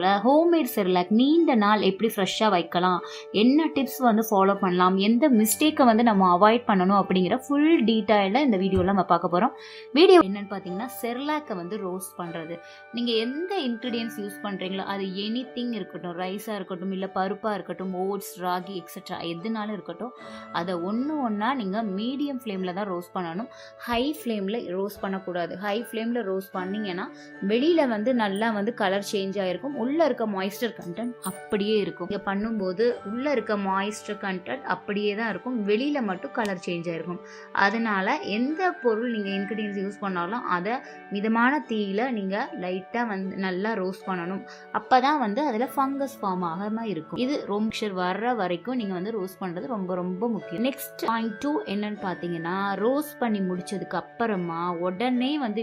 வீடியோவில் homemade Cerelac நீண்ட நாள் எப்படி ஃப்ரெஷ்ஷாக வைக்கலாம், என்ன டிப்ஸ் வந்து ஃபாலோ பண்ணலாம், எந்த மிஸ்டேக்கை வந்து நம்ம அவாய்ட் பண்ணணும் அப்படிங்கிற ஃபுல் டீட்டெயிலாக இந்த வீடியோவில் நம்ம பார்க்க போகிறோம். வீடியோ என்னென்னு பார்த்தீங்கன்னா, செர்லாக்கை வந்து ரோஸ்ட் பண்ணுறது. நீங்கள் எந்த இன்க்ரீடியன்ஸ் யூஸ் பண்ணுறீங்களோ அது எனி திங் இருக்கட்டும், ரைஸாக இருக்கட்டும், இல்லை பருப்பாக இருக்கட்டும், ஓட்ஸ், ராகி எக்ஸட்ரா எதுனாலும் இருக்கட்டும், அதை ஒன்று ஒன்றா நீங்கள் மீடியம் ஃப்ளேமில் தான் ரோஸ்ட் பண்ணணும். ஹை ஃப்ளேமில் ரோஸ்ட் பண்ணக்கூடாது. ஹை ஃப்ளேமில் ரோஸ்ட் பண்ணிங்கன்னா வெளியில் வந்து நல்லா வந்து கலர் சேஞ்ச் ஆகிருக்கும், உள்ளே இருக்க மாய்ஸ்டர் கண்டென்ட் அப்படியே இருக்கும். இங்கே பண்ணும்போது உள்ளே இருக்க மாய்ஸ்டர் கண்டென்ட் அப்படியே தான் இருக்கும், வெளியில் மட்டும் கலர் சேஞ்ச் ஆகிருக்கும். அதனால் எந்த பொருள் நீங்கள் இன்க்ரீடியன்ஸ் யூஸ் பண்ணாலும் அதை மிதமான தீயில் நீங்கள் லைட்டாக வந்து நல்லா ரோஸ்ட் பண்ணணும். அப்போ தான் வந்து அதில் ஃபங்கஸ் ஃபார்ம் ஆகாமல் இருக்கும். இது ரொம்ப வர்ற வரைக்கும் நீங்கள் வந்து ரோஸ்ட் பண்ணுறது ரொம்ப ரொம்ப முக்கியம். நெக்ஸ்ட் பாயிண்ட் 2 என்னன்னு பார்த்தீங்கன்னா, ரோஸ்ட் பண்ணி முடிச்சதுக்கு அப்புறமா உடனே வந்து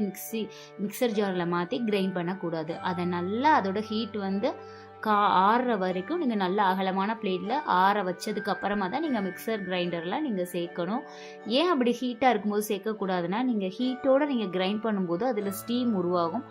மிக்சர் ஜாரில் மாற்றி கிரைண்ட் பண்ணக்கூடாது. அதை நல்லா அதோட ஹீட் வந்து ஆறுற வரைக்கும் நீங்கள் நல்ல அகலமான பிளேட்டில் ஆற வச்சதுக்கு அப்புறமா தான் நீங்கள் மிக்சர் கிரைண்டரில் நீங்கள் சேர்க்கணும். ஏன் அப்படி ஹீட்டாக இருக்கும்போது சேர்க்கக்கூடாதுன்னா, நீங்கள் ஹீட்டோடு நீங்கள் கிரைண்ட் பண்ணும்போது அதில் ஸ்டீம் உருவாகும்.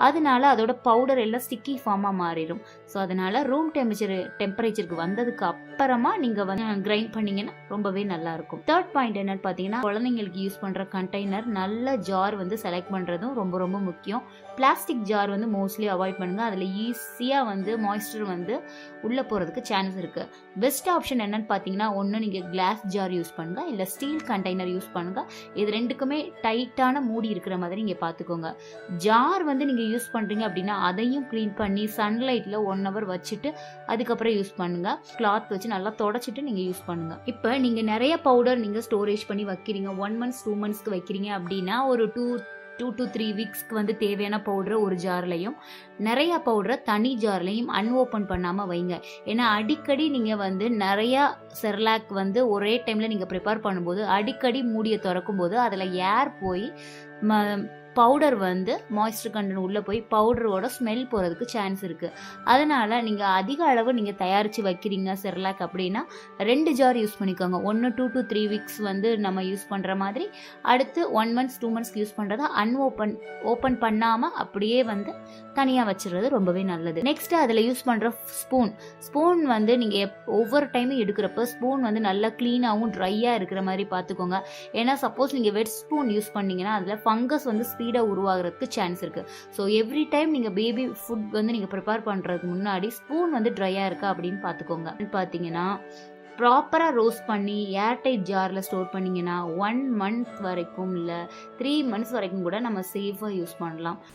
அதனால அதோட பவுடர் எல்லாம் ஸ்டிக்கி ஃபார்மாக மாறிடும். ஸோ அதனால் ரூம் டெம்பரேச்சருக்கு வந்ததுக்கு அப்புறமா நீங்கள் வந்து கிரைண்ட் பண்ணிங்கன்னா ரொம்பவே நல்லாயிருக்கும். தேர்ட் பாயிண்ட் என்னன்னு பார்த்தீங்கன்னா, குழந்தைங்களுக்கு யூஸ் பண்ணுற கண்டெய்னர் நல்ல ஜார் வந்து செலக்ட் பண்ணுறதும் ரொம்ப ரொம்ப முக்கியம். பிளாஸ்டிக் ஜார் வந்து மோஸ்ட்லி அவாய்ட் பண்ணுங்கள். அதில் ஈஸியாக வந்து மாய்ஸ்டர் வந்து உள்ளே போகிறதுக்கு சான்ஸ் இருக்குது. பெஸ்ட் ஆப்ஷன் என்னன்னு பார்த்தீங்கன்னா, ஒன்று நீங்கள் கிளாஸ் ஜார் யூஸ் பண்ணுங்கள், இல்லை ஸ்டீல் கண்டெய்னர் யூஸ் பண்ணுங்கள். இது ரெண்டுக்குமே டைட்டான மூடி இருக்கிற மாதிரி நீங்கள் பார்த்துக்கோங்க. ஜார் வந்து நீங்கள் யூஸ் பண்ணுறீங்க அப்படின்னா அதையும் க்ளீன் பண்ணி சன்லைட்டில் 1 hour வச்சுட்டு அதுக்கப்புறம் யூஸ் பண்ணுங்கள். கிளாத் வச்சு நல்லா தொடச்சிட்டு நீங்கள் யூஸ் பண்ணுங்கள். இப்போ நீங்கள் நிறைய பவுடர் நீங்கள் ஸ்டோரேஜ் பண்ணி வைக்கிறீங்க, 1 month 2 months வைக்கிறீங்க அப்படின்னா ஒரு 2 to 3 weeksக்கு வந்து தேவையான பவுடரை ஒரு ஜார்லையும் நிறையா பவுடரை தனி ஜார்லையும் அன்ஓப்பன் பண்ணாமல் வைங்க. ஏன்னா அடிக்கடி நீங்கள் வந்து நிறையா செர்லாக் வந்து ஒரே டைமில் நீங்கள் ப்ரிப்பேர் பண்ணும்போது அடிக்கடி மூடியை திறக்கும் போது அதில் ஏர் போய் பவுடர் வந்து மாய்ஸ்டர் கண்டென்ட் உள்ளே போய் பவுடரோட ஸ்மெல் போகிறதுக்கு சான்ஸ் இருக்குது. அதனால் நீங்கள் அதிக அளவு நீங்கள் தயாரித்து வைக்கிறீங்க செர்லாக் அப்படின்னா 2 ஜார் யூஸ் பண்ணிக்கோங்க. 1 2 to 3 weeks வந்து நம்ம யூஸ் பண்ணுற மாதிரி, அடுத்து 1 month 2 months யூஸ் பண்ணுறதா ஓப்பன் பண்ணாமல் அப்படியே வந்து தனியாக வச்சுறது ரொம்பவே நல்லது. நெக்ஸ்ட்டு அதில் யூஸ் பண்ணுற ஸ்பூன் வந்து நீங்கள் ஒவ்வொரு டைமும் எடுக்கிறப்ப ஸ்பூன் வந்து நல்லா க்ளீனாகவும் ட்ரையாக இருக்கிற மாதிரி பார்த்துக்கோங்க. ஏன்னா சப்போஸ் நீங்கள் வெட் ஸ்பூன் யூஸ் பண்ணிங்கன்னா அதில் ஃபங்கஸ் வந்து ஸ்பீடாக உருவாகிறதுக்கு சான்ஸ் இருக்குது. ஸோ எவ்ரி டைம் நீங்கள் பேபி ஃபுட் வந்து நீங்கள் ப்ரிப்பேர் பண்ணுறதுக்கு முன்னாடி ஸ்பூன் வந்து ட்ரையாக இருக்கா அப்படின்னு பார்த்துக்கோங்க. பார்த்தீங்கன்னா ப்ராப்பராக ரோஸ்ட் பண்ணி ஏர்டைட் ஜாரில் ஸ்டோர் பண்ணிங்கன்னா 1 month வரைக்கும் இல்லை 3 months வரைக்கும் கூட நம்ம சேஃபாக யூஸ் பண்ணலாம்.